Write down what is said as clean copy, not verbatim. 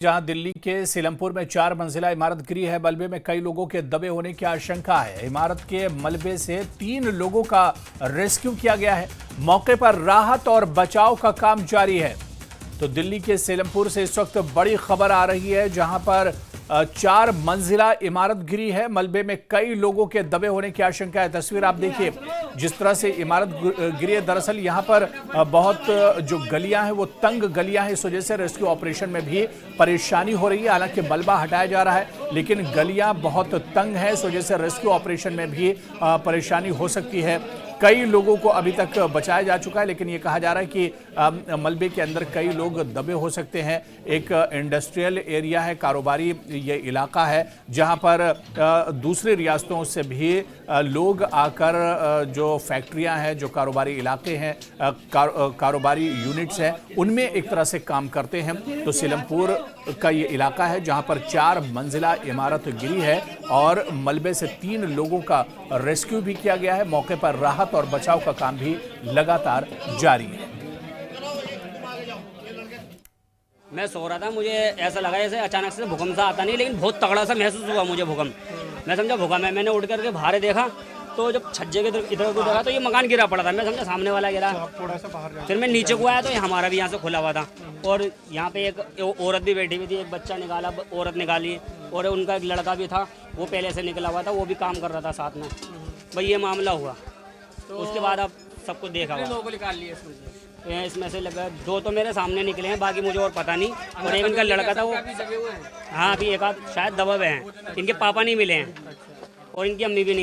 जहां दिल्ली के सीलमपुर में 4 मंजिला इमारत गिरी है। मलबे में कई लोगों के दबे होने की आशंका है। इमारत के मलबे से 3 लोगों का रेस्क्यू किया गया है। मौके पर राहत और बचाव का काम जारी है। तो दिल्ली के सीलमपुर से इस वक्त बड़ी खबर आ रही है, जहां पर 4 मंजिला इमारत गिरी है। मलबे में कई लोगों के दबे होने की आशंका है। तस्वीर आप देखिए, जिस तरह से इमारत गिरी है। दरअसल यहां पर बहुत जो गलियां हैं वो तंग गलियां हैं। इस वजह से रेस्क्यू ऑपरेशन में भी परेशानी हो रही है। हालांकि मलबा हटाया जा रहा है, लेकिन गलियां बहुत तंग हैं। इस वजह से रेस्क्यू ऑपरेशन में भी परेशानी हो सकती है। कई लोगों को अभी तक बचाया जा चुका है, लेकिन ये कहा जा रहा है कि मलबे के अंदर कई लोग दबे हो सकते हैं। एक इंडस्ट्रियल एरिया है, कारोबारी ये इलाका है, जहां पर दूसरी रियासतों से भी लोग आकर जो फैक्ट्रियां हैं, जो कारोबारी इलाके हैं, कारोबारी यूनिट्स हैं, उनमें एक तरह से काम करते हैं। तो सीलमपुर का ये इलाका है जहां पर 4 मंजिला इमारत गिरी है और मलबे से 3 लोगों का रेस्क्यू भी किया गया है। मौके पर राहत और बचाव का काम भी लगातार जारी है। मैं सो रहा था, मुझे ऐसा लगा जैसे अचानक से भूकंप सा आता नहीं, लेकिन बहुत तगड़ा सा महसूस हुआ मुझे भूकंप। मैं समझा भूकंप है। मैंने उठ करके बाहर देखा तो जब छज्जे के इधर उधर देखा तो ये मकान गिरा पड़ा था। मैं समझा सामने वाला गिरा। थोड़ा सा बाहर फिर मैं नीचे को आया तो हमारा भी यहाँ से खुला हुआ था और यहाँ पे एक औरत भी बैठी हुई थी। एक बच्चा निकाला, औरत निकाली, और उनका एक लड़का भी था, वो पहले से निकला हुआ था, वो भी काम कर रहा था साथ में। भाई ये मामला हुआ। तो उसके बाद अब सबको देखा हुआ। लोगों को निकाल लिया इसमें से लगा 2 तो मेरे सामने निकले हैं, बाकी मुझे और पता नहीं। और एक इनका लड़का था वो, हाँ अभी एक आध शायद दबे हुए हैं। इनके पापा नहीं मिले हैं और इनकी अम्मी भी नहीं